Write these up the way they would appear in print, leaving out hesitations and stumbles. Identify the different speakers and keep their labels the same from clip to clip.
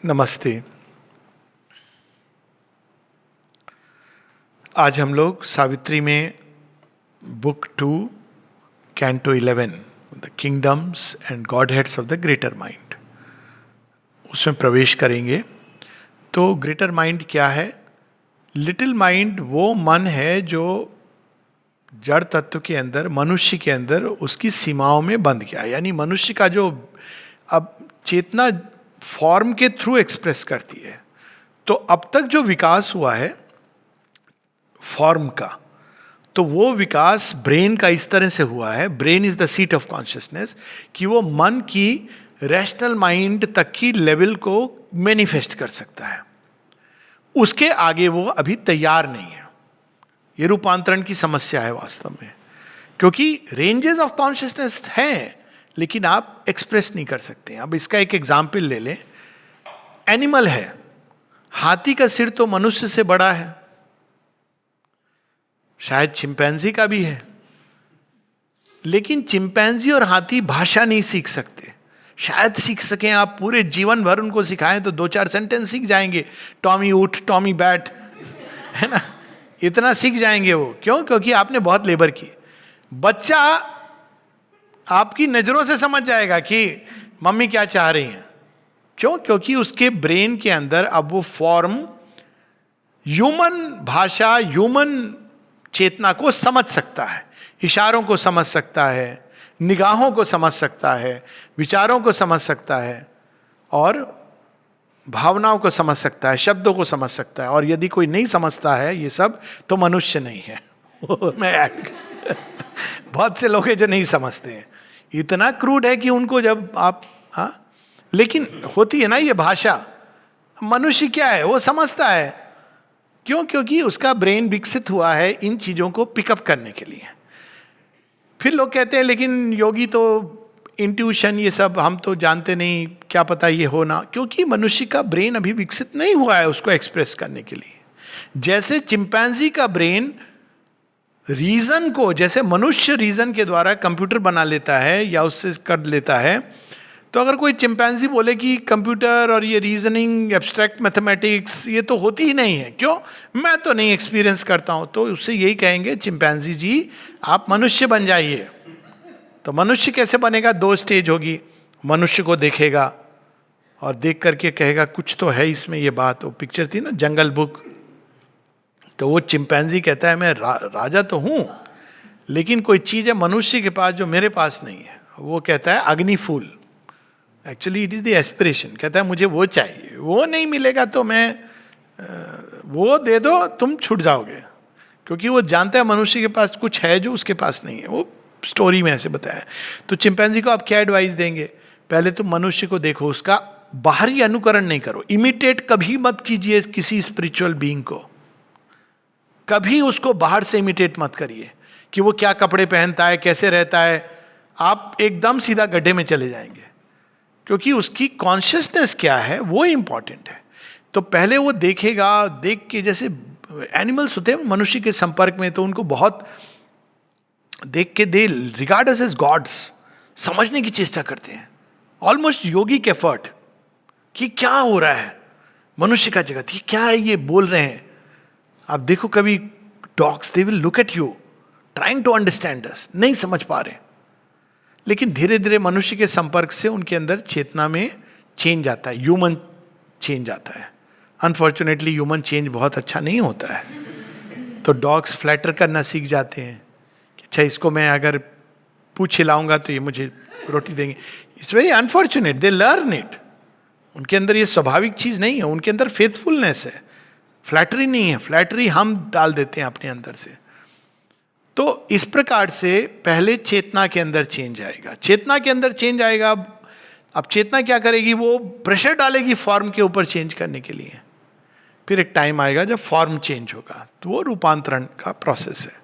Speaker 1: नमस्ते। आज हम लोग सावित्री में book 2 canto 11 the kingdoms and godheads of the greater mind उसमें प्रवेश करेंगे। तो ग्रेटर माइंड क्या है? लिटिल माइंड वो मन है जो जड़ तत्व के अंदर, मनुष्य के अंदर उसकी सीमाओं में बंध गया। यानी मनुष्य का जो अब चेतना फॉर्म के थ्रू एक्सप्रेस करती है। तो अब तक जो विकास हुआ है फॉर्म का, तो वो विकास ब्रेन का इस तरह से हुआ है, brain is the seat of consciousness, कि वो मन की रैशनल माइंड तक की लेवल को मैनिफेस्ट कर सकता है। उसके आगे वो अभी तैयार नहीं है। ये रूपांतरण की समस्या है वास्तव में, क्योंकि रेंजेस ऑफ कॉन्शियसनेस हैं लेकिन आप एक्सप्रेस नहीं कर सकते। अब इसका एक एग्जाम्पल ले लें। एनिमल है, हाथी का सिर तो मनुष्य से बड़ा है, शायद चिंपैंजी का भी है, लेकिन चिंपैंजी और हाथी भाषा नहीं सीख सकते। शायद सीख सकें, आप पूरे जीवन भर उनको सिखाएं तो 2-4 सेंटेंस सीख जाएंगे। टॉमी उठ, टॉमी बैठ, है ना, इतना सीख जाएंगे वो। क्यों? क्योंकि आपने बहुत लेबर की। बच्चा आपकी नजरों से समझ जाएगा कि मम्मी क्या चाह रही हैं। क्यों? क्योंकि उसके ब्रेन के अंदर अब वो फॉर्म, ह्यूमन भाषा, ह्यूमन चेतना को समझ सकता है, इशारों को समझ सकता है, निगाहों को समझ सकता है, विचारों को समझ सकता है और भावनाओं को समझ सकता है, शब्दों को समझ सकता है। और यदि कोई नहीं समझता है ये सब तो मनुष्य नहीं है। मैं बहुत से लोग हैं जो नहीं समझते हैं, इतना क्रूड है कि उनको जब आप लेकिन होती है ना ये भाषा। मनुष्य क्या है? वो समझता है। क्यों? क्योंकि उसका ब्रेन विकसित हुआ है इन चीजों को पिकअप करने के लिए। फिर लोग कहते हैं लेकिन योगी तो इंट्यूशन, ये सब हम तो जानते नहीं, क्या पता ये हो ना। क्योंकि मनुष्य का ब्रेन अभी विकसित नहीं हुआ है उसको एक्सप्रेस करने के लिए। जैसे चिंपैंजी का ब्रेन रीजन को, जैसे मनुष्य रीजन के द्वारा कंप्यूटर बना लेता है या उससे कर लेता है, तो अगर कोई चिंपैंजी बोले कि कंप्यूटर और ये रीजनिंग, एब्स्ट्रैक्ट मैथमेटिक्स ये तो होती ही नहीं है, क्यों? मैं तो नहीं एक्सपीरियंस करता हूं, तो उससे यही कहेंगे चिंपैंजी जी आप मनुष्य बन जाइए। तो मनुष्य कैसे बनेगा? 2 स्टेज होगी। मनुष्य को देखेगा और देख करके कहेगा कुछ तो है इसमें ये बात। वो पिक्चर थी ना जंगल बुक, तो वो चिंपैंजी कहता है मैं राजा तो हूं लेकिन कोई चीज है मनुष्य के पास जो मेरे पास नहीं है। वो कहता है अग्नि फूल, actually it is the aspiration. कहता है मुझे वो चाहिए, वो नहीं मिलेगा तो मैं वो दे दो, तुम छूट जाओगे। क्योंकि वो जानता है मनुष्य के पास कुछ है जो उसके पास नहीं है। वो स्टोरी में ऐसे बताया। तो चिंपैंजी को आप क्या एडवाइस देंगे? पहले तुम मनुष्य को देखो, उसका बाहरी अनुकरण नहीं करो, इमिटेट कभी मत कीजिए किसी स्पिरिचुअल बीइंग को। कभी उसको बाहर से इमिटेट मत करिए कि वो क्या कपड़े पहनता है, कैसे रहता है। आप एकदम सीधा गड्ढे में चले जाएंगे, क्योंकि उसकी कॉन्शियसनेस क्या है वो इंपॉर्टेंट है। तो पहले वो देखेगा, देख के, जैसे एनिमल्स होते हैं मनुष्य के संपर्क में, तो उनको बहुत देख के दे रिगार्ड अस एज गॉड्स, समझने की चेष्टा करते हैं, ऑलमोस्ट योगिक एफर्ट कि क्या हो रहा है मनुष्य का जगत, ये क्या है ये बोल रहे हैं। आप देखो कभी dogs they will look at you trying to understand us, नहीं समझ पा रहे, लेकिन धीरे धीरे मनुष्य के संपर्क से उनके अंदर चेतना में चेंज आता है, ह्यूमन चेंज आता है। अनफॉर्चुनेटली ह्यूमन चेंज बहुत अच्छा नहीं होता है। तो डॉग्स फ्लैटर करना सीख जाते हैं कि अच्छा इसको मैं अगर पूछ हिलाऊंगा तो ये मुझे रोटी देंगे। It's very unfortunate, they learn it. उनके अंदर ये स्वाभाविक चीज नहीं है, उनके अंदर फेथफुलनेस है, फ्लैटरी नहीं है। फ्लैटरी हम डाल देते हैं अपने अंदर से। तो इस प्रकार से पहले चेतना के अंदर चेंज आएगा, चेतना के अंदर चेंज आएगा। अब चेतना क्या करेगी? वो प्रेशर डालेगी फॉर्म के ऊपर चेंज करने के लिए। फिर एक टाइम आएगा जब फॉर्म चेंज होगा, तो वो रूपांतरण का प्रोसेस है।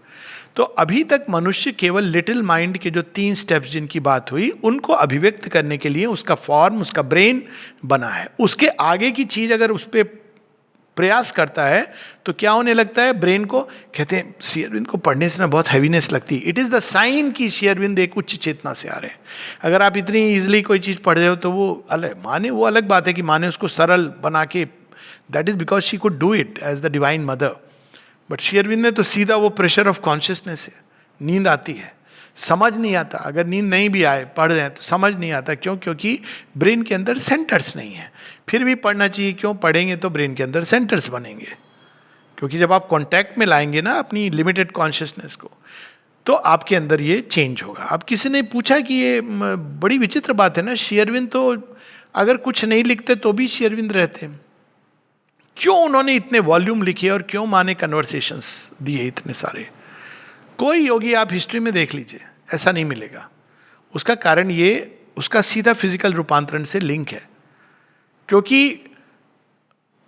Speaker 1: तो अभी तक मनुष्य केवल लिटिल माइंड के जो 3 स्टेप्स जिनकी बात हुई उनको अभिव्यक्त करने के लिए उसका फॉर्म, उसका ब्रेन बना है। उसके आगे की चीज अगर उस पर प्रयास करता है तो क्या होने लगता है ब्रेन को? कहते हैं श्री अरविंद को पढ़ने से ना बहुत हैवीनेस लगती है. इट इज द साइन कि श्री अरविंद एक उच्च चेतना से आ रहे हैं. अगर आप इतनी इजिली कोई चीज पढ़ रहे हो तो वो अलग माने, वो अलग बात है कि माने उसको सरल बना के, that is because she could do it as the divine mother. But Shri Aurobindo ने तो सीधा वो प्रेशर ऑफ कॉन्शियसनेस है. नींद आती है, समझ नहीं आता. अगर नींद नहीं भी आए, पढ़ रहे हैं तो समझ नहीं आता. क्यों? क्योंकि ब्रेन के अंदर सेंटर्स नहीं है. फिर भी पढ़ना चाहिए. क्यों? पढ़ेंगे तो ब्रेन के अंदर सेंटर्स बनेंगे. क्योंकि जब आप कांटेक्ट में लाएंगे ना अपनी लिमिटेड कॉन्शियसनेस को, तो आपके अंदर ये चेंज होगा. अब किसी ने पूछा कि ये बड़ी विचित्र बात है ना, श्री अरविंद तो अगर कुछ नहीं लिखते तो भी श्री अरविंद रहते, क्यों उन्होंने इतने वॉल्यूम लिखे और क्यों माने कन्वर्सेशंस दिए इतने सारे? कोई योगी आप हिस्ट्री में देख लीजिए, ऐसा नहीं मिलेगा. उसका कारण ये, उसका सीधा फिजिकल रूपांतरण से लिंक है. क्योंकि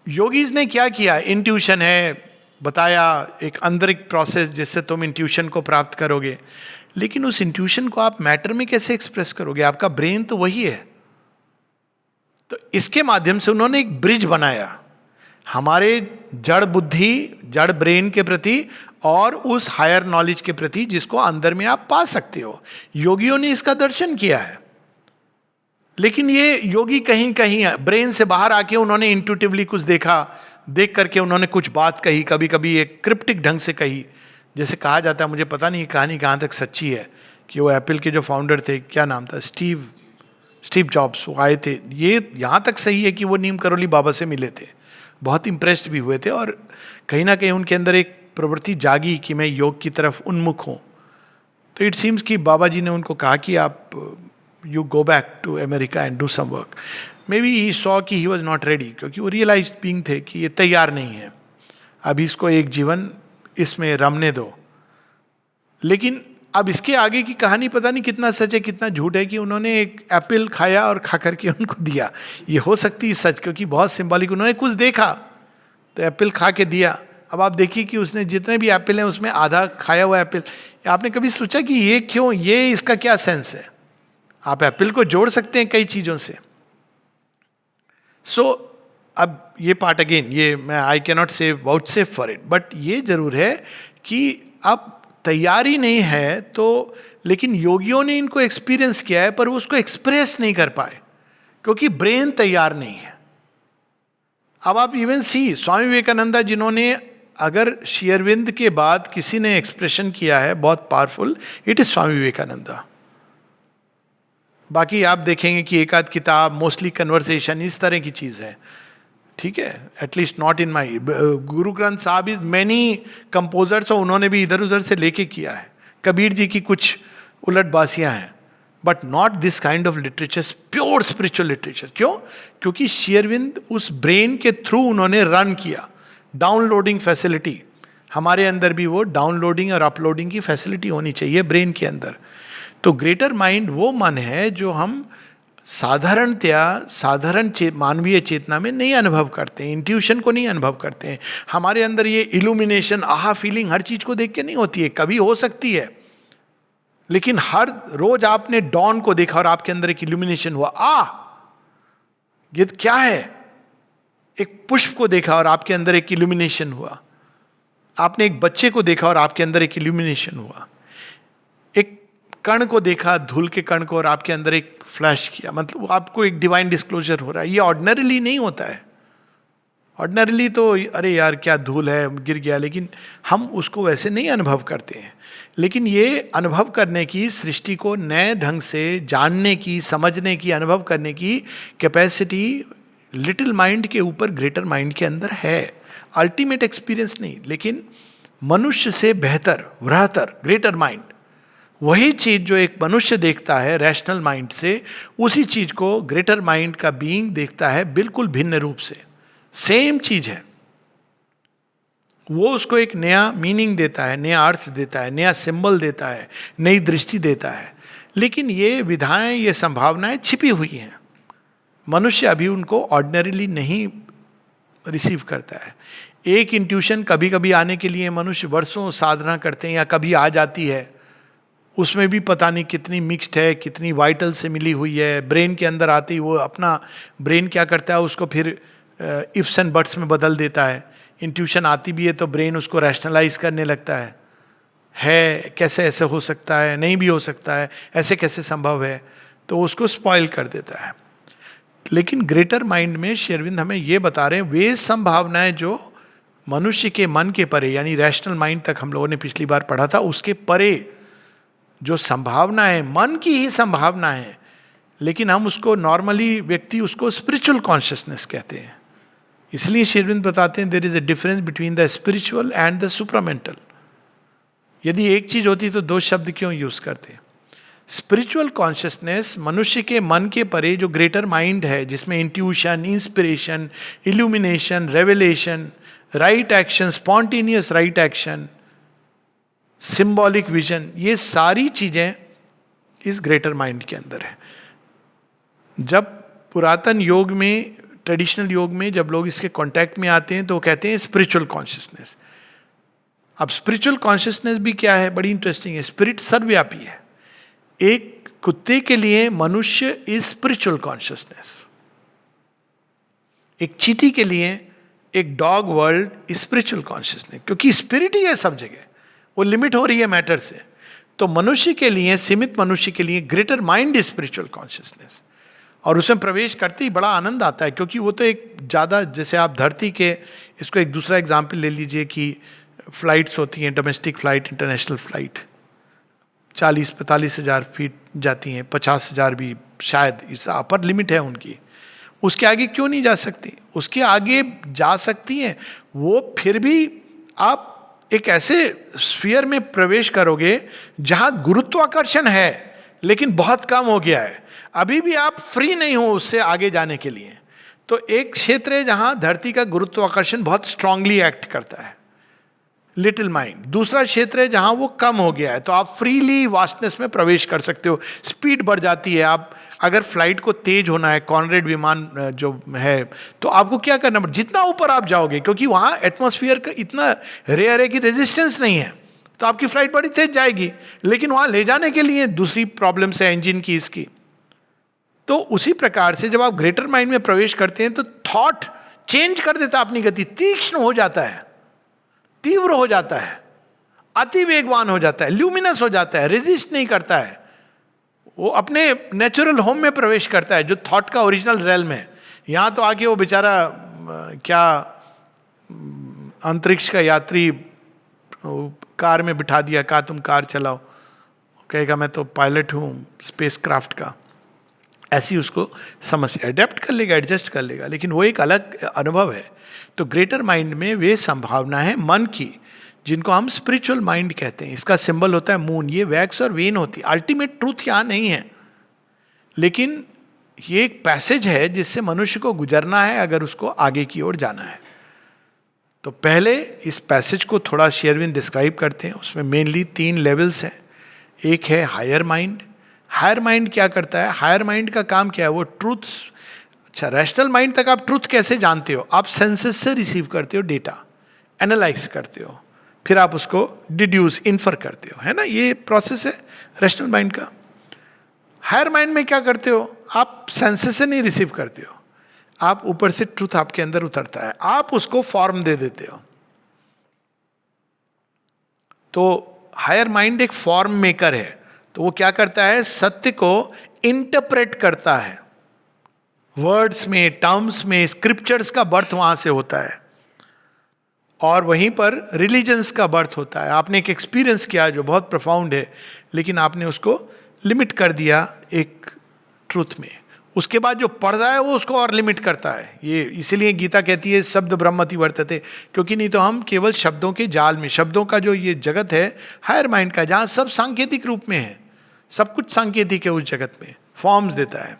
Speaker 1: योगीज ने क्या किया? इंट्यूशन है, बताया, एक आंतरिक प्रोसेस जिससे तुम इंट्यूशन को प्राप्त करोगे. लेकिन उस इंट्यूशन को आप मैटर में कैसे एक्सप्रेस करोगे? आपका ब्रेन तो वही है. तो इसके माध्यम से उन्होंने एक ब्रिज बनाया हमारे जड़ बुद्धि, जड़ ब्रेन के प्रति और उस हायर नॉलेज के प्रति जिसको अंदर में आप पा सकते हो. योगियों ने इसका दर्शन किया है. लेकिन ये योगी कहीं कहीं ब्रेन से बाहर आके उन्होंने इंट्यूटिवली कुछ देखा, देख करके उन्होंने कुछ बात कही, कभी कभी एक क्रिप्टिक ढंग से कही. जैसे कहा जाता है, मुझे पता नहीं कहानी कहाँ तक सच्ची है, कि वो एप्पल के जो फाउंडर थे, क्या नाम था, स्टीव जॉब्स, वो आए थे. ये यहाँ तक सही है कि वो नीम करोली बाबा से मिले थे, बहुत इम्प्रेस्ड भी हुए थे, और कहीं ना कहीं उनके अंदर एक प्रवृत्ति जागी कि मैं योग की तरफ उन्मुख हूँ. तो इट सीम्स कि बाबा जी ने उनको कहा कि आप you go back to America and do some work. Maybe he saw कि ही वॉज नॉट रेडी, क्योंकि वो रियलाइज्ड बीइंग थे कि ये तैयार नहीं है, अभी इसको एक जीवन इसमें रमने दो. लेकिन अब इसके आगे की कहानी पता नहीं कितना सच है कितना झूठ है, कि उन्होंने एक एप्पल खाया और खा करके उनको दिया. ये हो सकती है सच, क्योंकि बहुत सिंबॉलिक, उन्होंने कुछ देखा तो एप्पल खा के दिया. अब आप देखिए कि उसने जितने भी एप्पल हैं उसमें आधा खाया हुआ एप्पल. आपने कभी सोचा कि ये क्यों, ये इसका क्या सेंस है? आप एप्पल को जोड़ सकते हैं कई चीजों से. अब ये पार्ट अगेन, ये मैं आई कैन नॉट से वाउट सेफ फॉर इट, बट ये जरूर है कि अब तैयारी नहीं है तो, लेकिन योगियों ने इनको एक्सपीरियंस किया है, पर वो उसको एक्सप्रेस नहीं कर पाए क्योंकि ब्रेन तैयार नहीं है. अब आप इवन सी स्वामी विवेकानंदा, जिन्होंने, अगर श्री अरविंद के बाद किसी ने एक्सप्रेशन किया है बहुत पावरफुल, इट इज स्वामी विवेकानंदा. बाकी आप देखेंगे कि एक आध किताब, मोस्टली कन्वर्सेशन, इस तरह की चीज है. ठीक है, एटलीस्ट नॉट इन माई. गुरु ग्रंथ साहब इज मैनी कंपोजर्स, और उन्होंने भी इधर उधर से लेके किया है. कबीर जी की कुछ उलटबासियां हैं, but not this kind of literature, pure spiritual literature. क्यों? क्योंकि श्री अरविंद उस ब्रेन के थ्रू उन्होंने रन किया. डाउनलोडिंग फैसिलिटी, हमारे अंदर भी वो डाउनलोडिंग और अपलोडिंग की फैसिलिटी होनी चाहिए ब्रेन के अंदर. तो ग्रेटर माइंड वो मन है जो हम साधारणतया साधारण मानवीय चेतना में नहीं अनुभव करते हैं, इंट्यूशन को नहीं अनुभव करते हैं. हमारे अंदर ये इल्यूमिनेशन, आहा फीलिंग हर चीज को देख के नहीं होती है. कभी हो सकती है, लेकिन हर रोज आपने डॉन को देखा और आपके अंदर एक इल्यूमिनेशन हुआ, ये क्या है? एक पुष्प को देखा और आपके अंदर एक इल्यूमिनेशन हुआ. आपने एक बच्चे को देखा और आपके अंदर एक इल्यूमिनेशन हुआ. एक कण को देखा, धूल के कण को, और आपके अंदर एक फ्लैश किया, मतलब आपको एक डिवाइन डिस्क्लोजर हो रहा है. ये ऑर्डिनरीली नहीं होता है. ऑर्डिनरीली तो अरे यार क्या धूल है, गिर गया, लेकिन हम उसको वैसे नहीं अनुभव करते हैं. लेकिन ये अनुभव करने की, सृष्टि को नए ढंग से जानने की, समझने की, अनुभव करने की कैपेसिटी लिटिल माइंड के ऊपर ग्रेटर माइंड के अंदर है. अल्टीमेट एक्सपीरियंस नहीं, लेकिन मनुष्य से बेहतर, वृहत्तर, ग्रेटर माइंड, वही चीज जो एक मनुष्य देखता है रैशनल माइंड से, उसी चीज को ग्रेटर माइंड का बीइंग देखता है बिल्कुल भिन्न रूप से. सेम चीज है, वो उसको एक नया मीनिंग देता है, नया अर्थ देता है, नया सिंबल देता है, नई दृष्टि देता है. लेकिन ये विधाएं, ये संभावनाएं छिपी हुई हैं. मनुष्य अभी उनको ऑर्डिनरीली नहीं रिसीव करता है. एक इंट्यूशन कभी कभी आने के लिए मनुष्य वर्षों साधना करते हैं, या कभी आ जाती है, उसमें भी पता नहीं कितनी मिक्स्ड है, कितनी वाइटल से मिली हुई है. ब्रेन के अंदर आती, वो अपना ब्रेन क्या करता है, उसको फिर इफ्स एंड बट्स में बदल देता है। इंट्यूशन आती भी है तो ब्रेन उसको रैशनलाइज करने लगता है कैसे ऐसे हो सकता है, नहीं भी हो सकता है, ऐसे कैसे संभव है, तो उसको स्पॉइल कर देता है। लेकिन ग्रेटर माइंड में श्री अरविंद हमें ये बता रहे हैं वे संभावनाएं जो मनुष्य के मन के परे, यानी रैशनल माइंड तक हम लोगों ने पिछली बार पढ़ा था, उसके परे जो संभावना है, मन की ही संभावना है, लेकिन हम उसको नॉर्मली व्यक्ति उसको स्पिरिचुअल कॉन्शियसनेस कहते हैं। इसलिए श्री अरविंद बताते हैं there is a difference between the spiritual and the supramental. यदि एक चीज होती तो दो शब्द क्यों यूज करते? स्पिरिचुअल कॉन्शियसनेस मनुष्य के मन के परे जो ग्रेटर माइंड है, जिसमें intuition, inspiration, illumination, revelation, right action, spontaneous right action, symbolic vision, ये सारी चीजें इस ग्रेटर माइंड के अंदर है। जब पुरातन योग में, ट्रेडिशनल योग में जब लोग इसके कांटेक्ट में आते हैं तो वो कहते हैं स्पिरिचुअल कॉन्शियसनेस। अब स्पिरिचुअल कॉन्शियसनेस भी क्या है, बड़ी इंटरेस्टिंग है। स्पिरिट सर्वव्यापी है। एक कुत्ते के लिए मनुष्य इज स्पिरिचुअल कॉन्शियसनेस, एक चींटी के लिए एक डॉग वर्ल्ड स्पिरिचुअल कॉन्शियसनेस, क्योंकि स्पिरिट ही है सब जगह, वो लिमिट हो रही है मैटर से। तो मनुष्य के लिए, सीमित मनुष्य के लिए greater mind is spiritual consciousness, और उसमें प्रवेश करते ही बड़ा आनंद आता है, क्योंकि वो तो एक ज़्यादा, जैसे आप धरती के, इसको एक दूसरा एग्जाम्पल ले लीजिए कि फ्लाइट्स होती हैं, डोमेस्टिक फ्लाइट, इंटरनेशनल फ्लाइट 40-45 हज़ार फीट जाती हैं, 50,000 भी शायद, इस अपर लिमिट है उनकी। उसके आगे क्यों नहीं जा सकती? उसके आगे जा सकती हैं वो, फिर भी आप एक ऐसे स्फीयर में प्रवेश करोगे जहां गुरुत्वाकर्षण है लेकिन बहुत कम हो गया है, अभी भी आप फ्री नहीं हो उससे आगे जाने के लिए। तो एक क्षेत्र है जहां धरती का गुरुत्वाकर्षण बहुत स्ट्रांगली एक्ट करता है, लिटिल माइंड। दूसरा क्षेत्र है जहां वो कम हो गया है, तो आप फ्रीली वास्टनेस में प्रवेश कर सकते हो, स्पीड बढ़ जाती है। आप अगर फ्लाइट को तेज होना है, कॉनरेड विमान जो है, तो आपको क्या करना पड़ेगा, जितना ऊपर आप जाओगे, क्योंकि वहां एटमॉस्फेयर का इतना रेयर है कि रेजिस्टेंस नहीं है, तो आपकी फ्लाइट बड़ी तेज जाएगी। लेकिन वहां ले जाने के लिए दूसरी प्रॉब्लम्स है इंजन की, इसकी। तो उसी प्रकार से जब आप ग्रेटर माइंड में प्रवेश करते हैं तो थॉट चेंज कर देता है अपनी गति, तीक्ष्ण हो जाता है, तीव्र हो जाता है, अति वेगवान हो जाता है, ल्यूमिनस हो जाता है, रेजिस्ट नहीं करता है, वो अपने नेचुरल होम में प्रवेश करता है जो थॉट का ओरिजिनल रेल्म है। यहां तो आके वो बेचारा क्या अंतरिक्ष का यात्री कार में बिठा दिया, कहा तुम कार चलाओ, कहेगा मैं तो पायलट हूं स्पेस क्राफ्ट का, ऐसी उसको समस्या, अडेप्ट कर लेगा, एडजस्ट कर लेगा, लेकिन वो एक अलग अनुभव है। तो ग्रेटर माइंड में वे संभावना है मन की, जिनको हम स्पिरिचुअल माइंड कहते हैं। इसका सिंबल होता है मून, ये वैक्स और वेन होती है। अल्टीमेट ट्रूथ यहाँ नहीं है, लेकिन ये एक पैसेज है जिससे मनुष्य को गुजरना है अगर उसको आगे की ओर जाना है। तो पहले इस पैसेज को थोड़ा श्री अरविंद डिस्क्राइब करते हैं। उसमें मेनली 3 लेवल्स हैं। एक है हायर माइंड। हायर माइंड क्या करता है? हायर माइंड का काम क्या है? वो ट्रूथ्स, अच्छा रैशनल माइंड तक आप ट्रूथ कैसे जानते हो? आप सेंसेस से रिसीव करते हो डेटा, एनालाइज करते हो, फिर आप उसको डिड्यूस, इन्फर करते हो, है ना, ये प्रोसेस है रैशनल माइंड का। हायर माइंड में क्या करते हो? आप सेंसेस से नहीं रिसीव करते हो, आप ऊपर से ट्रूथ आपके अंदर उतरता है, आप उसको फॉर्म दे देते हो। तो हायर माइंड एक फॉर्म मेकर है। तो वो क्या करता है? सत्य को इंटरप्रेट करता है, वर्ड्स में, टर्म्स में। स्क्रिप्चर्स का बर्थ वहां से होता है, और वहीं पर रिलीजन्स का बर्थ होता है। आपने एक एक्सपीरियंस किया जो बहुत प्रोफाउंड है, लेकिन आपने उसको लिमिट कर दिया एक ट्रूथ में। उसके बाद जो पढ़ रहा है वो उसको और लिमिट करता है। ये इसीलिए गीता कहती है शब्द ब्रह्मति वर्तते, क्योंकि नहीं तो हम केवल शब्दों के जाल में, शब्दों का जो ये जगत है हायर माइंड का, जहाँ सब सांकेतिक रूप में है, सब कुछ सांकेतिक है, उस जगत में फॉर्म्स देता है।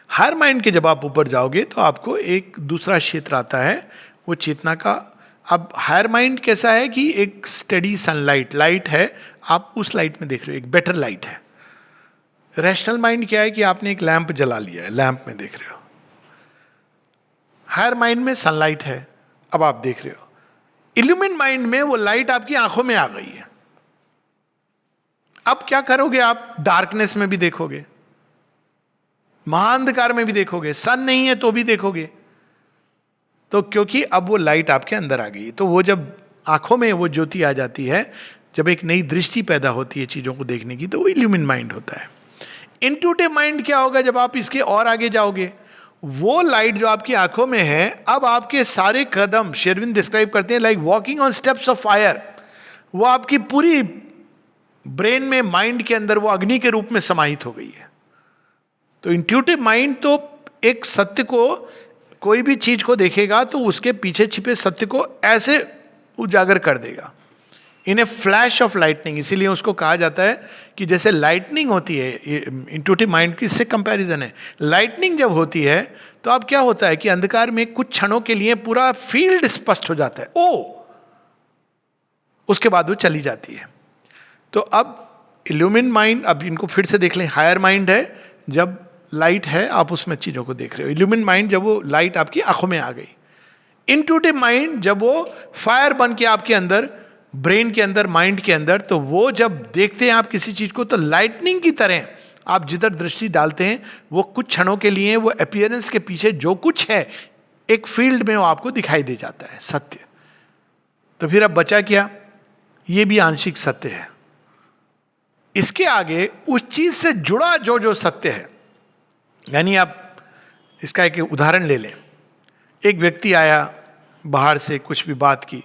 Speaker 1: हायर माइंड के जब आप ऊपर जाओगे तो आपको एक दूसरा क्षेत्र आता है, वो चेतना का। अब हायर माइंड कैसा है कि एक स्टडी सनलाइट, लाइट है, आप उस लाइट में देख रहे हो, एक बेटर लाइट है। रैशनल माइंड क्या है कि आपने एक लैंप जला लिया है, लैंप में देख रहे हो। हायर माइंड में सनलाइट है, अब आप देख रहे हो। इल्यूमिन माइंड में वो लाइट आपकी आंखों में आ गई है। अब क्या करोगे? आप डार्कनेस में भी देखोगे, महाअंधकार में भी देखोगे, सन नहीं है तो भी देखोगे, तो क्योंकि अब वो लाइट आपके अंदर आ गई, तो वो जब आंखों में वो ज्योति आ जाती है, जब एक नई दृष्टि पैदा होती है चीजों को देखने की, तो वो इल्यूमिन माइंड होता है। इंट्यूटिव माइंड क्या होगा जब आप इसके और आगे जाओगे? वो लाइट जो आपकी आंखों में है, अब आपके सारे कदम, श्री अरविंद डिस्क्राइब करते हैं like walking on steps of fire, वो आपकी पूरी ब्रेन में, माइंड के अंदर वो अग्नि के रूप में समाहित हो गई है। तो इंट्यूटिव माइंड तो एक सत्य को, कोई भी चीज को देखेगा तो उसके पीछे छिपे सत्य को ऐसे उजागर कर देगा इन ए फ्लैश ऑफ लाइटनिंग। इसीलिए उसको कहा जाता है कि जैसे लाइटनिंग होती है, इंट्यूटिव माइंड की इससे कंपैरिजन है। लाइटनिंग जब होती है तो अब क्या होता है कि अंधकार में कुछ क्षणों के लिए पूरा फील्ड स्पष्ट हो जाता है, ओ, उसके बाद वो चली जाती है। तो अब इल्यूमिन माइंड, अब इनको फिर से देख लें। हायर माइंड है जब लाइट है, आप उसमें चीजों को देख रहे हो। इल्यूमिन माइंड जब वो लाइट आपकी आंखों में आ गई। इंट्यूटिव माइंड जब वो फायर बन के आपके अंदर, ब्रेन के अंदर, माइंड के अंदर, तो वो जब देखते हैं आप किसी चीज को, तो लाइटनिंग की तरह आप जिधर दृष्टि डालते हैं वो कुछ क्षणों के लिए वो अपीयरेंस के पीछे जो कुछ है एक फील्ड में वो आपको दिखाई दे जाता है, सत्य। तो फिर अब बचा क्या? ये भी आंशिक सत्य है। इसके आगे उस चीज से जुड़ा जो जो सत्य है, यानी आप इसका एक उदाहरण ले लें। एक व्यक्ति आया बाहर से, कुछ भी बात की,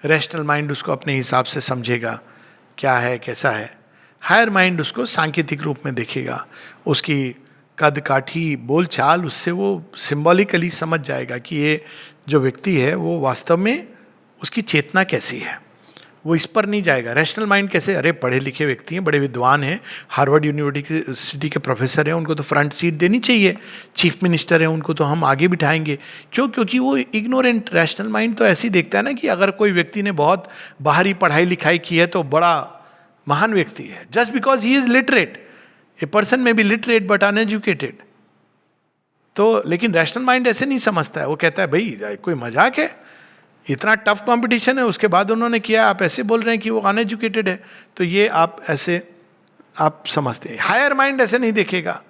Speaker 1: रैशनल माइंड उसको अपने हिसाब से समझेगा क्या है कैसा है। हायर माइंड उसको सांकेतिक रूप में देखेगा, उसकी कद काठी बोल चाल, उससे वो सिंबॉलिकली समझ जाएगा कि ये जो व्यक्ति है वो वास्तव में उसकी चेतना कैसी है। वो इस पर नहीं जाएगा। रैशनल माइंड कैसे? अरे पढ़े लिखे व्यक्ति हैं, बड़े विद्वान हैं, हार्वर्ड यूनिवर्सिटी के प्रोफेसर हैं, उनको तो फ्रंट सीट देनी चाहिए, चीफ मिनिस्टर हैं, उनको तो हम आगे बिठाएंगे। क्यों? क्योंकि वो इग्नोरेंट। रैशनल माइंड तो ऐसे ही देखता है ना कि अगर कोई व्यक्ति ने बहुत बाहरी पढ़ाई लिखाई की है तो बड़ा महान व्यक्ति है, just because he is literate. A person में बी लिटरेट बट अनएजुकेटेड। तो लेकिन रैशनल माइंड ऐसे नहीं समझता है। वो कहता है भाई कोई मजाक है, इतना टफ कंपटीशन है, उसके बाद उन्होंने किया, आप ऐसे बोल रहे हैं कि वो अनएजुकेटेड है। तो ये आप ऐसे आप समझते हैं। हायर माइंड ऐसे नहीं देखेगा।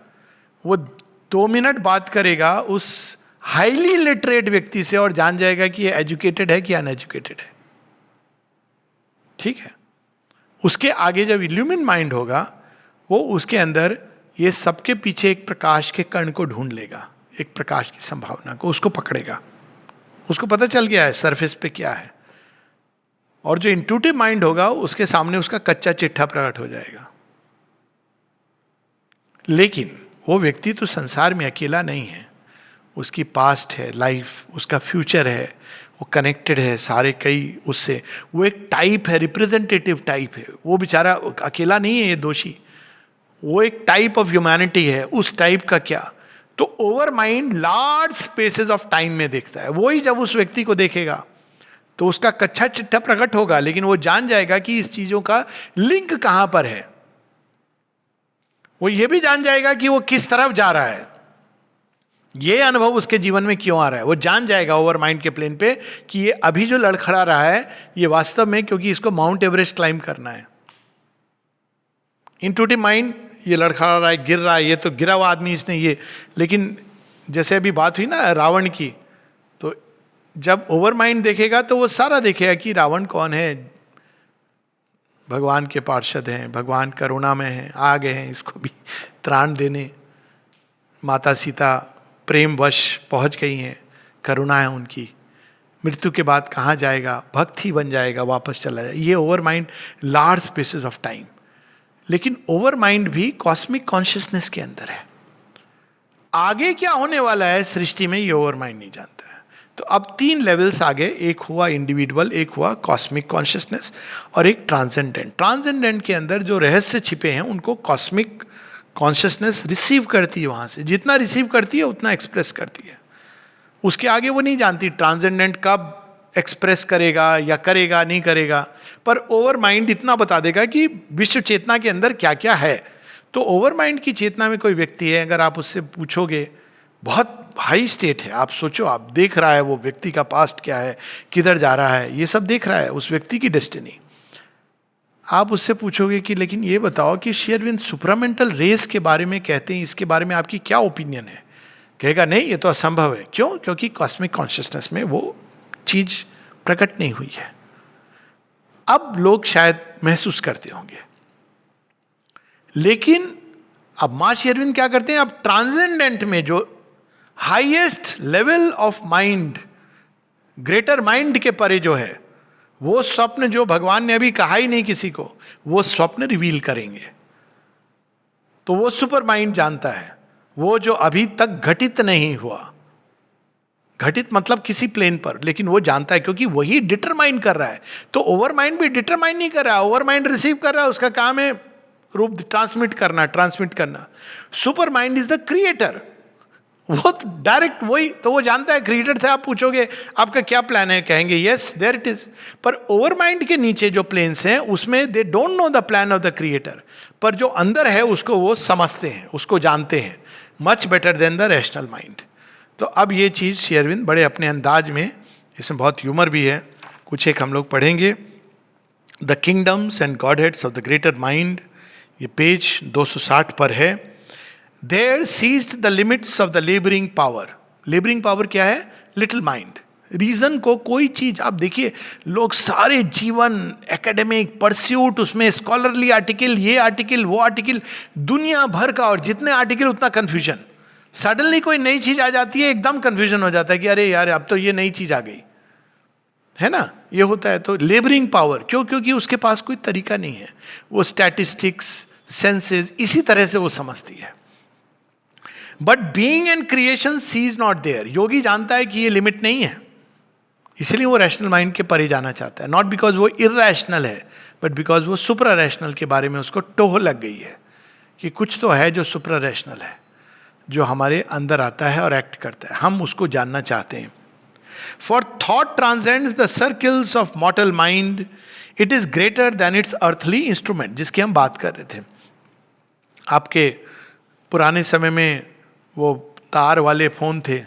Speaker 1: वो 2 मिनट बात करेगा उस हाईली लिटरेट व्यक्ति से और जान जाएगा कि ये एजुकेटेड है कि अनएजुकेटेड है। ठीक है। उसके आगे जब इल्यूमिन माइंड होगा, वो उसके अंदर ये सबके पीछे एक प्रकाश के कण को ढूंढ लेगा, एक प्रकाश की संभावना को, उसको पकड़ेगा। उसको पता चल गया है सरफेस पे क्या है। और जो इंट्यूटिव माइंड होगा उसके सामने उसका कच्चा चिट्ठा प्रकट हो जाएगा। लेकिन वो व्यक्ति तो संसार में अकेला नहीं है, उसकी पास्ट है, लाइफ, उसका फ्यूचर है, वो कनेक्टेड है सारे कई उससे। वो एक टाइप है, रिप्रेजेंटेटिव टाइप है। वो बेचारा अकेला नहीं है ये दोषी, वो एक टाइप ऑफ ह्यूमैनिटी है। उस टाइप का क्या? तो over mind large spaces of time में देखता है। वही जब उस व्यक्ति को देखेगा तो उसका कच्चा चिट्ठा प्रकट होगा, लेकिन वो जान जाएगा कि इस चीजों का लिंक कहां पर है। वो ये भी जान जाएगा कि वो किस तरफ जा रहा है, ये अनुभव उसके जीवन में क्यों आ रहा है। वो जान जाएगा ओवर माइंड के प्लेन पे कि ये अभी जो लड़खड़ा रहा है ये वास्तव में क्योंकि इसको माउंट एवरेस्ट क्लाइम करना है। इंट्यूटिव माइंड ये लड़खड़ा रहा है, गिर रहा है, ये तो गिरा हुआ आदमी इसने ये। लेकिन जैसे अभी बात हुई ना रावण की, तो जब ओवर माइंड देखेगा तो वो सारा देखेगा कि रावण कौन है, भगवान के पार्षद हैं, भगवान करुणा में हैं, आ गए हैं इसको भी त्राण देने। माता सीता प्रेमवश पहुंच गई हैं, करुणा है उनकी। मृत्यु के बाद कहाँ जाएगा? भक्त ही बन जाएगा, वापस चला जाएगा। ये over mind large spaces of time. लेकिन ओवर माइंड भी कॉस्मिक कॉन्शियसनेस के अंदर है। आगे क्या होने वाला है सृष्टि में, ये ओवर माइंड नहीं जानता है। तो अब 3 लेवल्स आगे, एक हुआ इंडिविजुअल, एक हुआ कॉस्मिक कॉन्शियसनेस और एक ट्रांसेंडेंट। ट्रांसेंडेंट के अंदर जो रहस्य छिपे हैं उनको कॉस्मिक कॉन्शियसनेस रिसीव करती है। वहां से जितना रिसीव करती है उतना एक्सप्रेस करती है। उसके आगे वो नहीं जानती ट्रांसेंडेंट कब एक्सप्रेस करेगा या करेगा नहीं करेगा। पर ओवर माइंड इतना बता देगा कि विश्व चेतना के अंदर क्या क्या है। तो ओवर माइंड की चेतना में कोई व्यक्ति है, अगर आप उससे पूछोगे, बहुत हाई स्टेट है, आप सोचो, आप देख रहा है वो व्यक्ति का पास्ट क्या है, किधर जा रहा है, ये सब देख रहा है, उस व्यक्ति की डेस्टिनी। आप उससे पूछोगे कि लेकिन ये बताओ कि श्री अरविंद सुपरामेंटल रेस के बारे में कहते हैं, इसके बारे में आपकी क्या ओपिनियन है? कहेगा नहीं ये तो असंभव है। क्यों? क्योंकि कॉस्मिक कॉन्शियसनेस में वो चीज प्रकट नहीं हुई है। अब लोग शायद महसूस करते होंगे, लेकिन अब मां श्री अरविंद क्या करते हैं, अब ट्रांसेंडेंट में जो highest level of mind, greater mind के परे जो है, वो स्वप्न जो भगवान ने अभी कहा ही नहीं किसी को, वो स्वप्न रिवील करेंगे। तो वो सुपर माइंड जानता है, वो जो अभी तक घटित नहीं हुआ, घटित मतलब किसी प्लेन पर, लेकिन वो जानता है क्योंकि वही डिटरमाइन कर रहा है। तो ओवर माइंड भी डिटरमाइन नहीं कर रहा है, ओवर माइंड रिसीव कर रहा है, उसका काम है रूप ट्रांसमिट करना। Super mind is the creator, वो डायरेक्ट वही, तो वो जानता है। क्रिएटर से आप पूछोगे आपका क्या प्लान है, कहेंगे यस देयर इट इज। पर ओवर माइंड के नीचे जो प्लेन्स हैं उसमें they don't know the plan of the creator, पर जो अंदर है उसको वो समझते हैं, उसको जानते हैं much better than the rational mind. तो अब ये चीज़ श्री अरविंद बड़े अपने अंदाज में, इसमें बहुत ह्यूमर भी है, कुछ एक हम लोग पढ़ेंगे। The kingdoms and godheads of the greater mind, ये पेज 260 पर है। There ceased the limits of the labouring power. Labouring power क्या है? Little mind. रीजन को कोई चीज, आप देखिए लोग सारे जीवन एकेडमिक परस्यूट, उसमें स्कॉलरली आर्टिकल, ये आर्टिकल वो आर्टिकल, दुनिया भर का, और जितने आर्टिकल उतना कंफ्यूजन। सडनली कोई नई चीज आ जाती है, एकदम कंफ्यूजन हो जाता है कि अरे यार अब तो ये नई चीज आ गई है ना, ये होता है। तो लेबरिंग पावर क्यों? क्योंकि उसके पास कोई तरीका नहीं है, वो स्टैटिस्टिक्स, सेंसेस, इसी तरह से वो समझती है। But being and creation cease not there. योगी जानता है कि ये लिमिट नहीं है, इसलिए वो रैशनल माइंड के परे जाना चाहता है। नॉट बिकॉज वो इरैशनल है, बट बिकॉज वो सुप्रा रैशनल के बारे में उसको टोह लग गई है कि कुछ तो है जो सुप्रा रैशनल है, जो हमारे अंदर आता है और एक्ट करता है, हम उसको जानना चाहते हैं। For thought transcends the circles of मॉर्टल mind, it is greater than it's earthly instrument, जिसकी हम बात कर रहे थे। आपके पुराने समय में वो तार वाले फोन थे,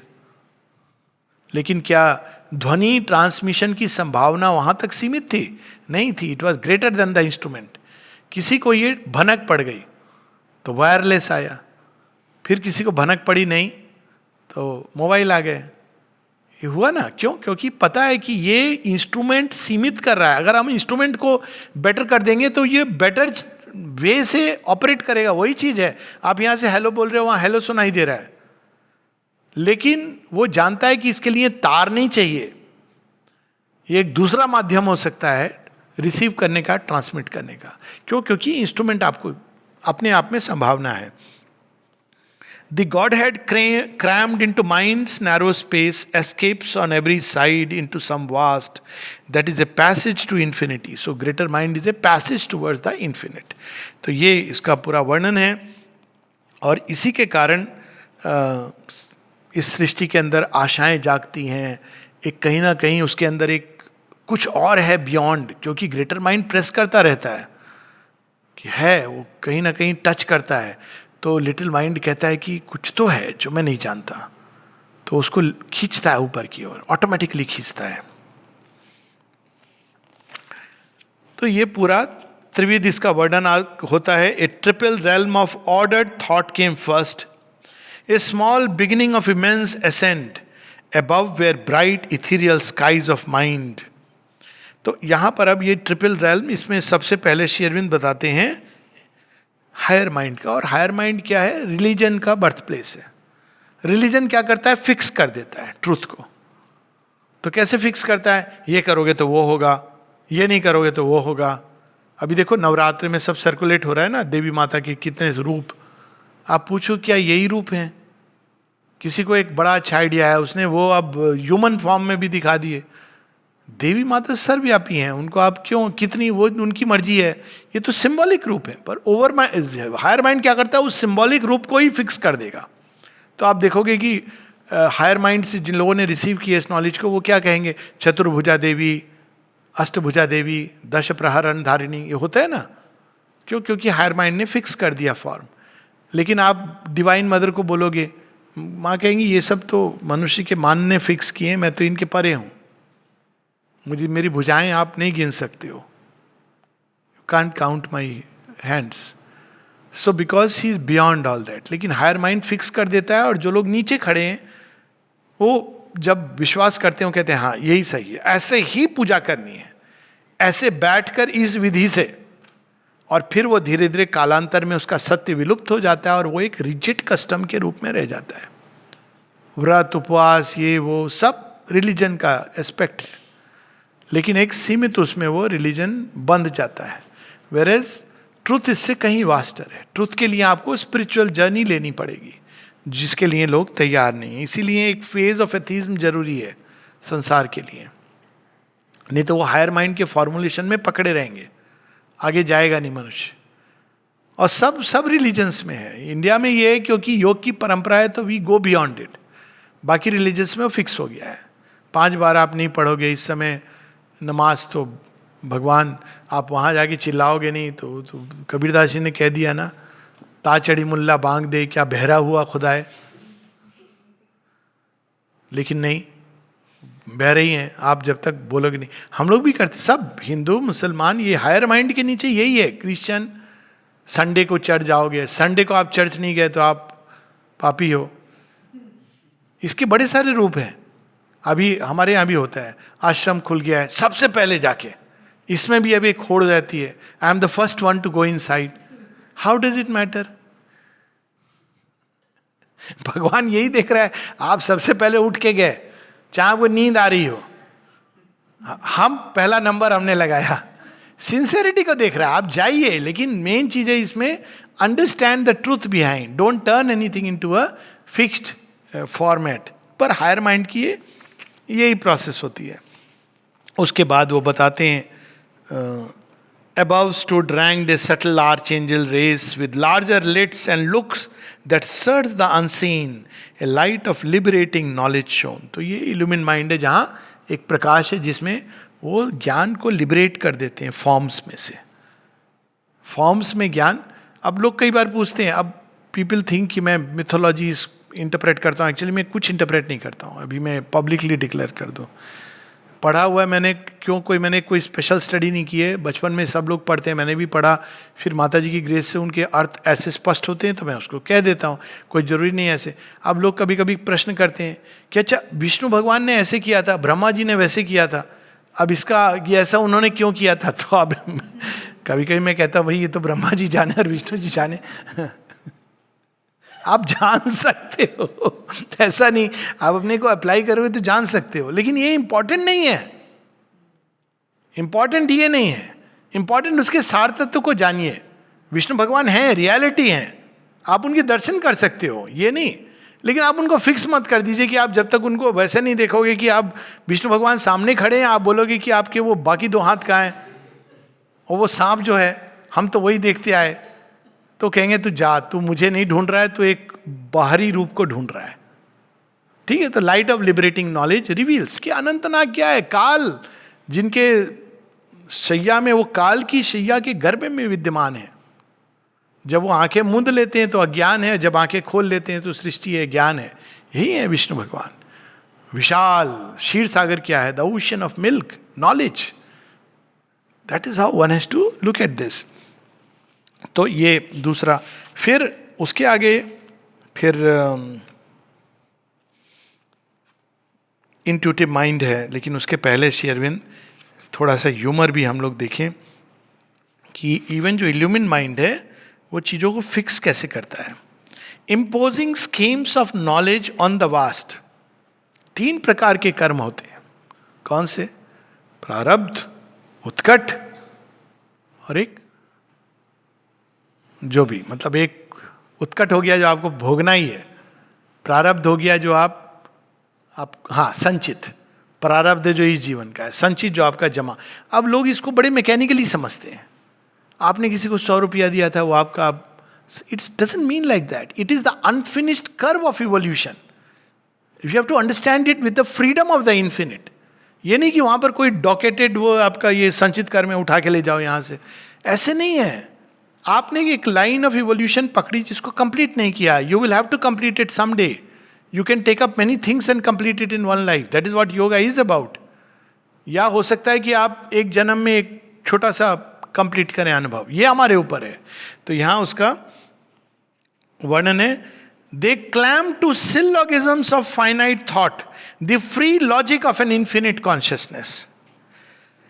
Speaker 1: लेकिन क्या ध्वनि ट्रांसमिशन की संभावना वहां तक सीमित थी? नहीं थी। It was greater than the instrument. किसी को ये भनक पड़ गई तो वायरलेस आया, फिर किसी को भनक पड़ी नहीं तो मोबाइल आ गए। ये हुआ ना, क्यों? क्योंकि पता है कि ये इंस्ट्रूमेंट सीमित कर रहा है। अगर हम इंस्ट्रूमेंट को बेटर कर देंगे तो ये बेटर वे से ऑपरेट करेगा। वही चीज है, आप यहां से हेलो बोल रहे हो, वहां हेलो सुनाई दे रहा है, लेकिन वो जानता है कि इसके लिए तार नहीं चाहिए, ये एक दूसरा माध्यम हो सकता है रिसीव करने का, ट्रांसमिट करने का। क्यों? क्योंकि इंस्ट्रूमेंट आपको अपने आप में संभावना है। The Godhead crammed into mind's narrow space escapes on every side into some vast that is a passage to infinity. So greater mind is a passage towards the infinite. तो ये इसका पूरा वर्णन है, और इसी के कारण इस सृष्टि के अंदर आशाएं जागती हैं। एक कहीं ना कहीं उसके अंदर एक कुछ और है बियॉन्ड, क्योंकि ग्रेटर माइंड प्रेस करता रहता है कि है, वो कहीं ना कहीं टच करता है। तो लिटिल माइंड कहता है कि कुछ तो है जो मैं नहीं जानता, तो उसको खींचता है ऊपर की ओर, ऑटोमेटिकली खींचता है। तो ये पूरा त्रिविध इसका वर्णन होता है। A triple realm of ordered thought came first, a small beginning of immense ascent above where bright ethereal skies of mind. तो यहां पर अब ये ट्रिपल रेल्म, इसमें सबसे पहले श्री अरविंद बताते हैं हायर माइंड का। और हायर माइंड क्या है? रिलीजन का बर्थ प्लेस है। रिलीजन क्या करता है? फिक्स कर देता है ट्रूथ को। तो कैसे फिक्स करता है? ये करोगे तो वो होगा, ये नहीं करोगे तो वो होगा। अभी देखो नवरात्र में सब सर्कुलेट हो रहा है ना, देवी माता के कितने रूप। आप पूछो क्या यही रूप हैं? किसी को एक बड़ा अच्छा आइडिया है, उसने वो अब ह्यूमन फॉर्म में भी दिखा दिए। देवी माता सर्वव्यापी हैं, उनको आप क्यों, कितनी, वो उनकी मर्जी है। ये तो सिंबॉलिक रूप है, पर ओवर माइंड, हायर माइंड क्या करता है? उस सिंबॉलिक रूप को ही फिक्स कर देगा। तो आप देखोगे कि हायर माइंड से जिन लोगों ने रिसीव किया इस नॉलेज को, वो क्या कहेंगे? चतुर्भुजा देवी, अष्टभुजा देवी, दश प्रहरण धारिणी, ये होता है ना। क्यों? क्योंकि हायर माइंड ने फिक्स कर दिया फॉर्म। लेकिन आप डिवाइन मदर को बोलोगे, माँ कहेंगी ये सब तो मनुष्य के मान ने फिक्स किए, मैं तो इनके परे हूँ, मुझे मेरी भुजाएं आप नहीं गिन सकते हो, you can't count my hands. So because he is beyond all that. लेकिन हायर माइंड फिक्स कर देता है, और जो लोग नीचे खड़े हैं वो जब विश्वास करते हैं वो कहते हैं हाँ यही सही है, ऐसे ही पूजा करनी है, ऐसे बैठकर इस विधि से. और फिर वो धीरे धीरे कालांतर में उसका सत्य विलुप्त हो जाता है और वो एक रिजिड कस्टम के रूप में रह जाता है. व्रत उपवास ये वो सब रिलीजन का एस्पेक्ट है, लेकिन एक सीमित उसमें वो रिलीजन बंध जाता है. वेरेज ट्रुथ इससे कहीं वास्टर है. ट्रुथ के लिए आपको स्पिरिचुअल जर्नी लेनी पड़ेगी, जिसके लिए लोग तैयार नहीं है. इसीलिए एक फेज ऑफ एथिज्म जरूरी है संसार के लिए, नहीं तो वो हायर माइंड के फॉर्मुलेशन में पकड़े रहेंगे, आगे जाएगा नहीं मनुष्य. और सब रिलीजन्स में है. इंडिया में ये है क्योंकि योग की परंपरा है तो वी गो बियॉन्ड इट. बाकी रिलीजन्स में वो फिक्स हो गया है. 5 बार आप नहीं पढ़ोगे इस समय नमाज तो भगवान, आप वहाँ जाके चिल्लाओगे नहीं तो कबीरदास जी ने कह दिया ना, ता चढ़ी मुल्ला बांग दे, क्या बहरा हुआ खुदाए. लेकिन नहीं, बह रही हैं आप जब तक बोलोगे नहीं. हम लोग भी करते, सब हिंदू मुसलमान, ये हायर माइंड के नीचे यही है. क्रिश्चियन संडे को चर्च जाओगे, संडे को आप चर्च नहीं गए तो आप पापी हो. इसके बड़े सारे रूप हैं. अभी हमारे यहाँ भी होता है, आश्रम खुल गया है, सबसे पहले जाके, इसमें भी अभी एक होड़ रहती है, I am the first one to go inside. How does it matter? भगवान यही देख रहा है, आप सबसे पहले उठ के गए, चाहे आपको नींद आ रही हो. हम पहला नंबर हमने लगाया. सिंसेरिटी को देख रहा है, आप जाइए. लेकिन मेन चीज है इसमें, understand the truth behind, don't turn anything into a fixed format. पर हायर माइंड की यही प्रोसेस होती है. उसके बाद वो बताते हैं, above stood ranked a subtle archangel race with larger lids and looks that search the unseen, a light of liberating knowledge shone. तो ये illumined mind है, जहाँ एक प्रकाश है जिसमें वो ज्ञान को लिबरेट कर देते हैं फॉर्म्स में से. फॉर्म्स में ज्ञान. अब लोग कई बार पूछते हैं, अब पीपल थिंक कि मैं मिथोलॉजी इंटरप्रेट करता हूँ. एक्चुअली मैं कुछ इंटरप्रेट नहीं करता हूँ. अभी मैं पब्लिकली डिक्लेयर कर दूँ, पढ़ा हुआ है मैंने. क्यों? मैंने कोई स्पेशल स्टडी नहीं की है. बचपन में सब लोग पढ़ते हैं, मैंने भी पढ़ा. फिर माता जी की ग्रेस से उनके अर्थ ऐसे स्पष्ट होते हैं तो मैं उसको कह देता हूँ, कोई ज़रूरी नहीं ऐसे. अब लोग कभी कभी प्रश्न करते हैं कि अच्छा विष्णु भगवान ने ऐसे किया था, ब्रह्मा जी ने वैसे किया था, अब इसका ये ऐसा उन्होंने क्यों किया था? तो अब कभी कभी मैं कहता हूँ भाई ये तो ब्रह्मा जी जाने और विष्णु जी जाने. आप जान सकते हो, ऐसा नहीं, आप अपने को अप्लाई करोगे तो जान सकते हो, लेकिन ये इंपॉर्टेंट नहीं है. इंपॉर्टेंट ये नहीं है, इंपॉर्टेंट उसके सार तत्व को जानिए. विष्णु भगवान हैं, रियलिटी हैं, आप उनके दर्शन कर सकते हो, ये नहीं. लेकिन आप उनको फिक्स मत कर दीजिए कि आप जब तक उनको वैसे नहीं देखोगे कि आप विष्णु भगवान सामने खड़े हैं, आप बोलोगे कि आपके वो बाकी 2 हाथ कहाँ हैं, और वो सांप जो है हम तो वही देखते आए, तो कहेंगे तू जा, तू मुझे नहीं ढूंढ रहा है, तो एक बाहरी रूप को ढूंढ रहा है. ठीक है, तो light of liberating knowledge reveals कि अनंतनाग क्या है. काल जिनके शैया में, वो काल की शैया के गर्भ में विद्यमान है. जब वो आंखें मूंद लेते हैं तो अज्ञान है, जब आंखें खोल लेते हैं तो सृष्टि है, ज्ञान है. यही है विष्णु भगवान. विशाल क्षीर सागर क्या है? The ocean of milk, knowledge. That is how one has to look at this. तो ये दूसरा. फिर उसके आगे फिर इंट्यूटिव माइंड है. लेकिन उसके पहले श्री अरविंद थोड़ा सा ह्यूमर भी हम लोग देखें कि इवन जो इल्यूमिन माइंड है वो चीज़ों को फिक्स कैसे करता है. Imposing schemes of knowledge on the vast. 3 प्रकार के कर्म होते हैं. कौन से? प्रारब्ध, उत्कट, और एक जो भी, मतलब एक उत्कट हो गया जो आपको भोगना ही है, प्रारब्ध हो गया जो आप हाँ संचित. प्रारब्ध जो इस जीवन का है, संचित जो आपका जमा. अब लोग इसको बड़े मैकेनिकली समझते हैं. आपने किसी को 100 रुपया दिया था, वो आपका, it's doesn't mean like that. It is the unfinished curve of evolution. You have to understand it with the freedom of the infinite. ये नहीं कि वहां पर कोई डॉकेटेड वो आपका ये संचित कर्म में उठा के ले जाओ यहां से, ऐसे नहीं है. आपने एक लाइन ऑफ इवोल्यूशन पकड़ी जिसको कंप्लीट नहीं किया. You will have to complete it some day. You can take up many things and complete it in one life. That is what yoga is about. या हो सकता है कि आप एक जन्म में एक छोटा सा कंप्लीट करें अनुभव, ये हमारे ऊपर है. तो यहाँ उसका वर्णन है, they clamp to syllogisms of finite thought, the free logic of an infinite consciousness,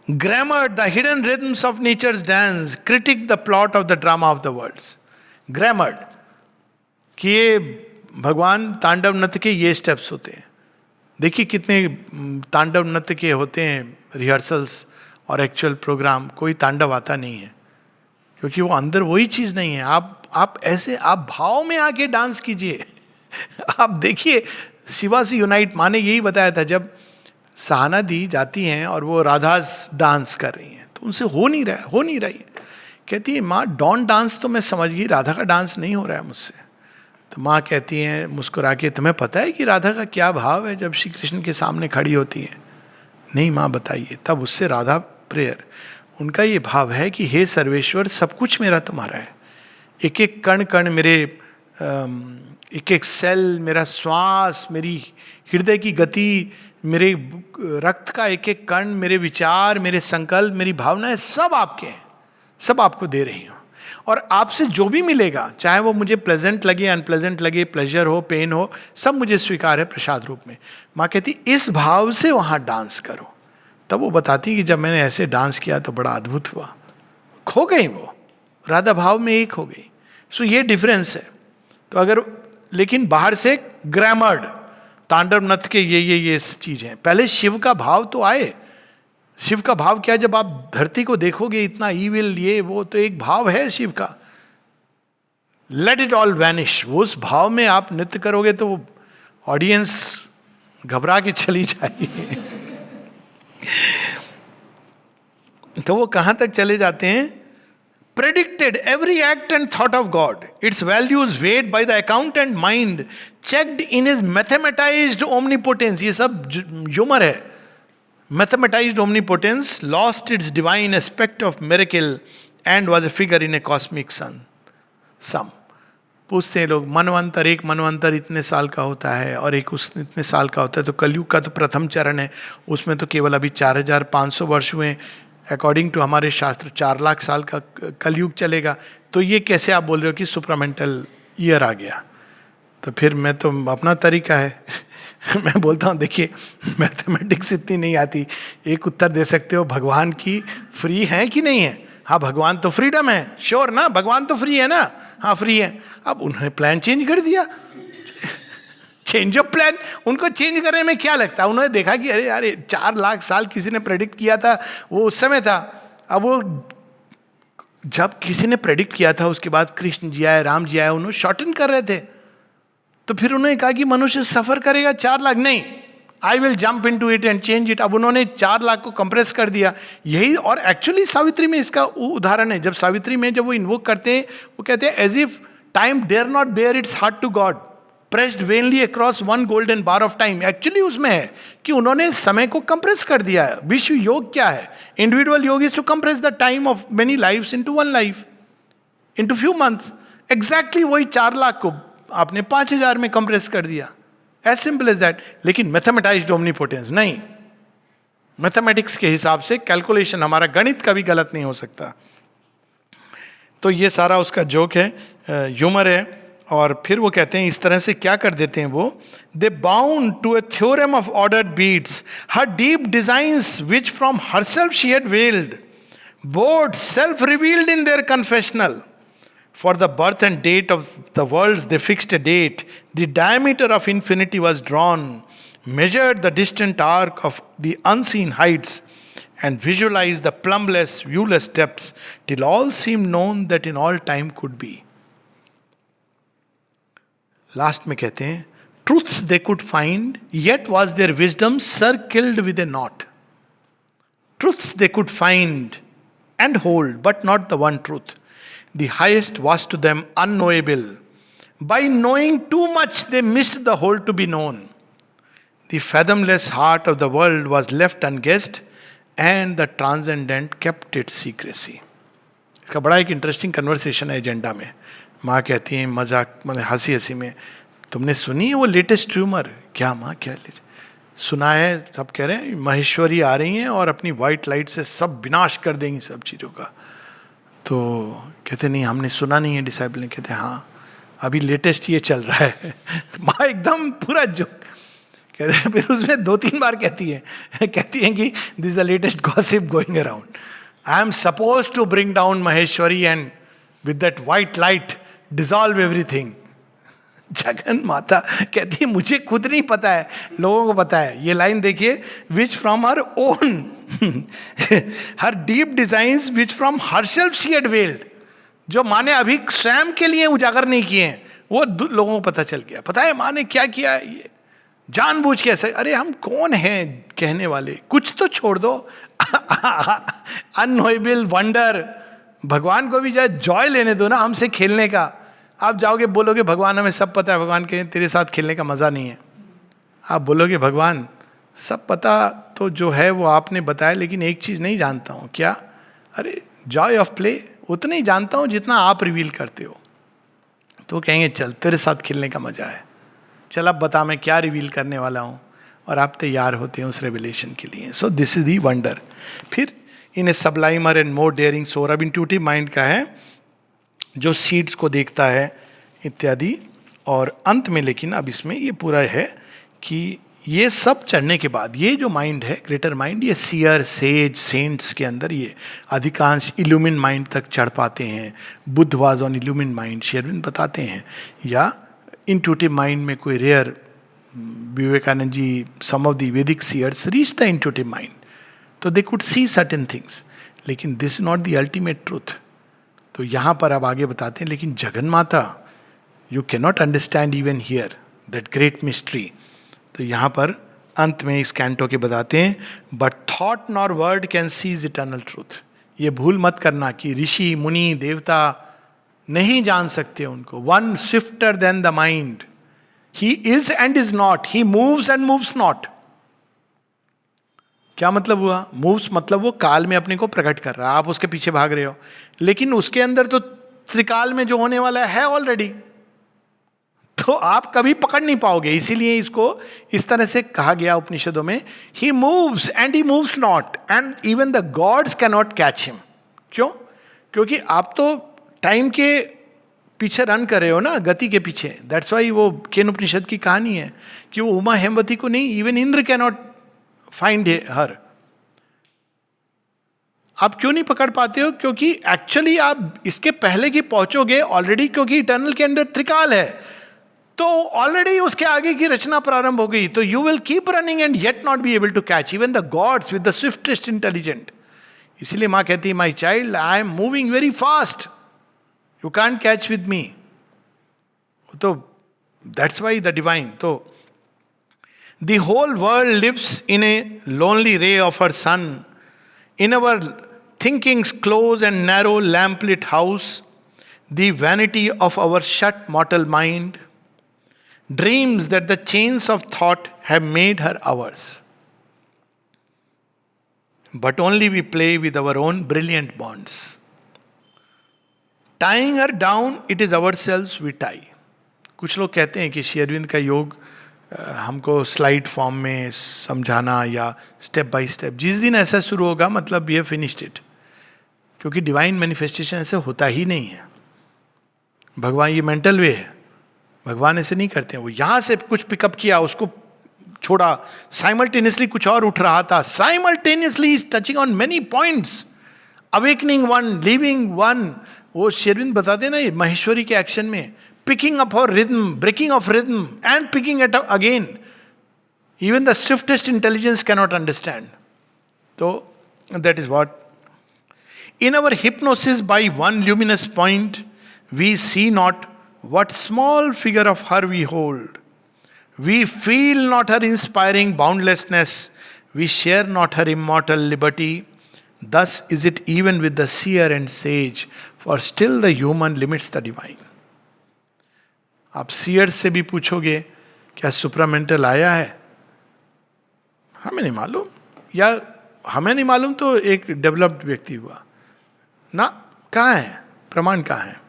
Speaker 1: grammar the hidden rhythms of nature's dance, critique the plot of the drama of the worlds. Grammar कि ये भगवान तांडव नृत्य के ये steps होते हैं. देखिए कितने तांडव नृत्य के होते हैं रिहर्सल्स और एक्चुअल प्रोग्राम. कोई तांडव आता नहीं है क्योंकि वो अंदर वही चीज़ नहीं है. आप ऐसे आप भाव में आके डांस कीजिए. आप देखिए शिवासी यूनाइट माँ ने यही बताया था, जब सहाना दी जाती हैं और वो राधास डांस कर रही हैं तो उनसे हो नहीं रही है. कहती है माँ डॉन डांस तो मैं समझ गई, राधा का डांस नहीं हो रहा है मुझसे. तो माँ कहती हैं मुस्कुरा के, तुम्हें पता है कि राधा का क्या भाव है जब श्री कृष्ण के सामने खड़ी होती है? नहीं माँ बताइए. तब उससे राधा प्रेयर, उनका ये भाव है कि हे सर्वेश्वर सब कुछ मेरा तुम्हारा है, एक एक कण कण मेरे, एक एक सेल मेरा, श्वास मेरी, हृदय की गति, मेरे रक्त का एक एक कण, मेरे विचार, मेरे संकल्प, मेरी भावनाएं सब आपके हैं, सब आपको दे रही हूँ. और आपसे जो भी मिलेगा, चाहे वो मुझे प्लेजेंट लगे, अनप्लेजेंट लगे, प्लेजर हो, पेन हो, सब मुझे स्वीकार है प्रसाद रूप में. माँ कहती इस भाव से वहाँ डांस करो. तब वो बताती कि जब मैंने ऐसे डांस किया तो बड़ा अद्भुत हुआ. खो गई वो, राधा भाव में एक हो गई. सो ये डिफरेंस है. तो अगर, लेकिन बाहर से ग्रामर्ड तांडव नृत्य के ये चीज है. पहले शिव का भाव तो आए. शिव का भाव क्या, जब आप धरती को देखोगे इतना ईविल ये वो, तो एक भाव है शिव का, लेट इट ऑल वैनिश. वो उस भाव में आप नृत्य करोगे तो ऑडियंस घबरा के चली जाएगी. तो वो कहां तक चले जाते हैं? predicted every act and thought of God, its values weighed by the account and mind, checked in his mathematized omnipotence. ये सब ह्यूमर है. Mathematized omnipotence lost its divine aspect of miracle and was a figure in a cosmic sum. पूछते हैं लोग, मनवंतर, एक मनवंतर इतने साल का होता है और एक उस इतने साल का होता है, तो कलयुग का तो प्रथम चरण है, उसमें तो केवल अभी 4500 वर्ष हुए. अकॉर्डिंग टू हमारे शास्त्र 4 लाख साल का कलयुग चलेगा. तो ये कैसे आप बोल रहे हो कि सुपरामेंटल ईयर आ गया? तो फिर मैं तो अपना तरीका है. मैं बोलता हूँ देखिए मैथमेटिक्स इतनी नहीं आती, एक उत्तर दे सकते हो, भगवान की फ्री है कि नहीं है? हाँ भगवान तो फ्रीडम है, श्योर ना, भगवान तो फ्री है ना? हाँ फ्री है. अब उन्होंने प्लान चेंज कर दिया. चेंज ऑफ प्लान, उनको चेंज करने में क्या लगता है? उन्होंने देखा कि अरे यार 4 लाख साल किसी ने प्रेडिक्ट किया था, वो उस समय था. अब वो जब किसी ने प्रेडिक्ट किया था उसके बाद कृष्ण जी आए, राम जी आए, उन्होंने शॉर्टन कर रहे थे. तो फिर उन्होंने कहा कि मनुष्य सफर करेगा 4 लाख, नहीं, I will jump into it and change it. अब उन्होंने 4 लाख को कंप्रेस कर दिया. यही, और एक्चुअली सावित्री में इसका उदाहरण है. जब सावित्री में जब वो इन्वोक करते हैं, वो कहते हैं as if time dare not bare its heart to God, pressed vainly across one golden bar of time. Actually उसमें है कि उन्होंने समय को कंप्रेस कर दिया है. विश्व योग क्या है? Individual yoga is to compress the time of many lifes into one life, into few months. Exactly वही 4 लाख को आपने 5000 में कंप्रेस कर दिया. As simple as that. लेकिन मैथमेटाइज्ड ओमनीपोटेंस नहीं. मैथमेटिक्स के हिसाब से कैलकुलेशन, हमारा गणित कभी गलत नहीं हो सकता. तो ये सारा उसका जोक है, ह्यूमर है. और फिर वो कहते हैं इस तरह से क्या कर देते हैं वो, they bound to a theorem of ordered beats her deep designs which from herself she had veiled, bared self revealed in their confessional. For the birth and date of the worlds they fixed a date. The diameter of infinity was drawn, measured the distant arc of the unseen heights, and visualized the plumbless, viewless depths, till all seemed known that in all time could be. Last में कहते हैं, truths they could find, yet was their wisdom circled with a knot. Truths they could find and hold, but not the one truth. The highest was to them unknowable. By knowing too much, they missed the whole to be known. The fathomless heart of the world was left unguessed, and the transcendent kept its secrecy. इसका बड़ा एक interesting conversation है agenda में. माँ कहती हैं मजाक, मतलब हंसी हंसी में, तुमने सुनी है वो लेटेस्ट र्यूमर? क्या माँ, क्या सुना है? सब कह रहे हैं महेश्वरी आ रही हैं और अपनी वाइट लाइट से सब विनाश कर देंगी सब चीज़ों का. तो कहते नहीं, हमने सुना नहीं है. डिसाइपल ने कहते हाँ, अभी लेटेस्ट ये चल रहा है। माँ एकदम पूरा जो कहते हैं, फिर उसमें 2-3 बार कहती है कि this is the latest gossip going around, I am suppose to bring down Maheshwari and with that white light dissolve everything. जगन माता कहती है मुझे खुद नहीं पता है, लोगों को पता है। ये लाइन देखिए, which from her own her deep designs which from herself she had weld, जो माँ ने अभी स्वयं के लिए उजागर नहीं किए हैं, वो लोगों को पता चल गया। पता है माँ ने क्या किया है, ये जानबूझ के ऐसे, अरे हम कौन हैं कहने वाले, कुछ तो छोड़ दो। अननोएबल वंडर, भगवान को भी जाए जॉय लेने दो ना हमसे खेलने का। आप जाओगे बोलोगे भगवान हमें सब पता है, भगवान कहें तेरे साथ खेलने का मजा नहीं है। आप बोलोगे भगवान सब पता तो जो है वो आपने बताया, लेकिन एक चीज नहीं जानता हूं। क्या? अरे जॉय ऑफ प्ले उतना ही जानता हूं जितना आप रिवील करते हो। तो कहेंगे चल तेरे साथ खेलने का मजा है, चल अब बता मैं क्या रिवील करने वाला हूं, और आप तैयार होते हैं उस रेवलेशन के लिए। सो दिस इज दी वंडर। फिर इन ए सबलाइमर एंड मोर डेयरिंग सोर, अब इंट्यूटिव माइंड का है जो सीड्स को देखता है इत्यादि। और अंत में लेकिन अब इसमें ये पूरा है कि ये सब चढ़ने के बाद ये जो माइंड है ग्रेटर माइंड, ये सियर सेज सेंट्स के अंदर ये अधिकांश इल्यूमिन माइंड तक चढ़ पाते हैं। Buddha was on illumined mind, Shri Aurobindo बताते हैं। या इंट्यूटिव माइंड में कोई rare, Vivekananda ji, some of the Vedic seers reach the intuitive mind, तो they could see certain things, लेकिन this not the ultimate truth. तो यहाँ पर अब आगे बताते हैं, लेकिन जगन माता you can not understand even here that great mystery. तो यहाँ पर अंत में इस कैंटो के बताते हैं, but thought nor word can seize eternal truth. ये भूल मत करना कि ऋषि मुनि देवता नहीं जान सकते उनको। One swifter than the mind, he is and is not, he moves and moves not. क्या मतलब हुआ? मूव्स मतलब वो काल में अपने को प्रकट कर रहा है, आप उसके पीछे भाग रहे हो, लेकिन उसके अंदर तो त्रिकाल में जो होने वाला है ऑलरेडी, तो आप कभी पकड़ नहीं पाओगे। इसीलिए इसको इस तरह से कहा गया उपनिषदों में, he moves and he moves not and even the God's can not catch him. क्यों? क्योंकि आप तो टाइम के पीछे रन कर रहे हो ना, गति के पीछे। दैट्स वाई वो केन उपनिषद की कहानी है कि वो उमा हेमवती को नहीं, even Indra can not find her. आप क्यों नहीं पकड़ पाते हो? क्योंकि एक्चुअली आप इसके पहले की पहुंचोगे ऑलरेडी, क्योंकि इटर्नल के अंदर त्रिकाल है, तो ऑलरेडी उसके आगे की रचना प्रारंभ हो गई। तो you will keep running and yet not be able to catch even the gods with the swiftest intelligent. इसलिए मां कहती है, my child I am moving very fast, you can't catch with me. तो दैट्स वाई द डिवाइन। तो the whole world lives in a lonely ray of her sun. In our thinking's close and narrow lamplit house, the vanity of our shut mortal mind dreams that the chains of thought have made her ours. But only we play with our own brilliant bonds. Tying her down, it is ourselves we tie. कुछ लोग कहते हैं कि श्री अरविंद का योग हमको slide form में समझाना या स्टेप बाय स्टेप, जिस दिन ऐसा शुरू होगा मतलब ये फिनिश्ड इट, क्योंकि डिवाइन मैनिफेस्टेशन ऐसे होता ही नहीं है। भगवान ये मेंटल वे है, भगवान ऐसे नहीं करते हैं। वो यहाँ से कुछ पिकअप किया, उसको छोड़ा, साइमल्टेनियसली कुछ और उठ रहा था, simultaneously is touching on many points, awakening one, living one. वो शेरविंद बताते ना महेश्वरी के एक्शन में, picking up her rhythm, breaking of rhythm, and picking it up again. Even the swiftest intelligence cannot understand. So, that is what. In our hypnosis by one luminous point, we see not what small figure of her we hold. We feel not her inspiring boundlessness. We share not her immortal liberty. Thus is it even with the seer and sage, for still the human limits the divine. आप seers से भी पूछोगे क्या supramental आया है, हमें नहीं मालूम, या हमें नहीं मालूम तो एक डेवलप्ड व्यक्ति हुआ ना, कहाँ है प्रमाण, कहाँ है?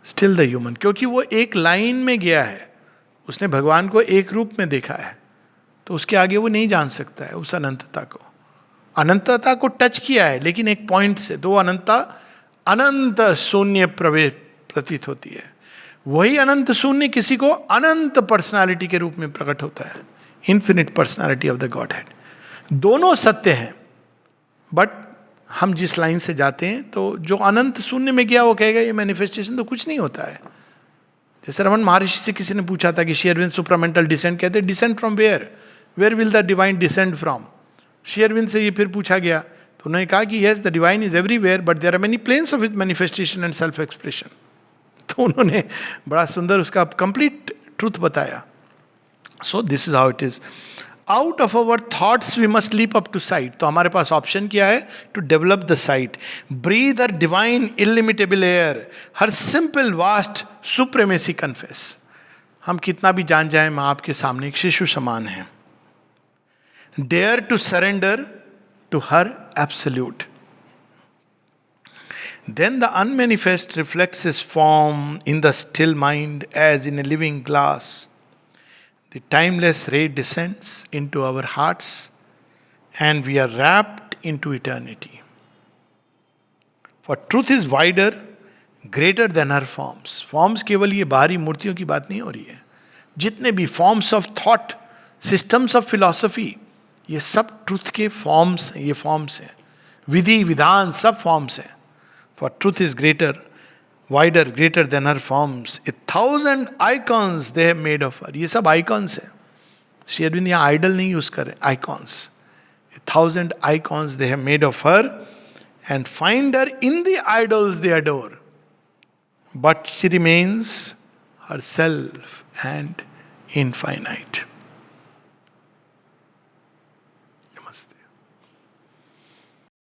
Speaker 1: स्टिल द ह्यूमन, क्योंकि वो एक लाइन में गया है, उसने भगवान को एक रूप में देखा है, तो उसके आगे वो नहीं जान सकता है उस अनंतता को। अनंतता को टच किया है लेकिन एक पॉइंट से, तो अनंतता अनंत शून्य प्रवेश प्रतीत होती है। वही अनंत शून्य किसी को अनंत पर्सनालिटी के रूप में प्रकट होता है, infinite personality of the God head. दोनों सत्य हैं, बट हम जिस लाइन से जाते हैं, तो जो अनंत शून्य में गया वो कहेगा ये मैनिफेस्टेशन तो कुछ नहीं होता है। जैसे रमन महर्षि से किसी ने पूछा था कि शेयरविंद सुप्रामेंटल डिसेंट, कहते decent from where will the divine descend from. शेयरविंद से ये फिर पूछा गया तो उन्होंने कहा कि yes the divine is everywhere but there are many planes of it manifestation and self expression. तो उन्होंने बड़ा सुंदर उसका कंप्लीट ट्रूथ बताया। So this is how it is. Out of our thoughts we must leap up to sight. तो हमारे पास option क्या है? To develop the sight, breathe her divine illimitable air, her simple vast supremacy confess. हम कितना भी जान जाए, मैं आपके सामने एक शिशु समान है। Dare to surrender to her absolute. Then the unmanifest reflects his form in the still mind as in a living glass. The timeless ray descends into our hearts and we are wrapped into eternity. For truth is wider, greater than her forms. Forms केवल ये बाहरी मूर्तियों की बात नहीं हो रही है। जितने भी forms of thought, systems of philosophy, ये सब truth के forms हैं, ये forms हैं। विधि विधान सब forms हैं। For truth is greater, wider, greater than her forms. 1,000 icons they have made of her. ये सब icons हैं। श्री अरविंद यहाँ idol नहीं यूज कर रहे, icons. 1,000 icons they have made of her and find her in the idols they adore. But she remains herself and infinite. Namaste.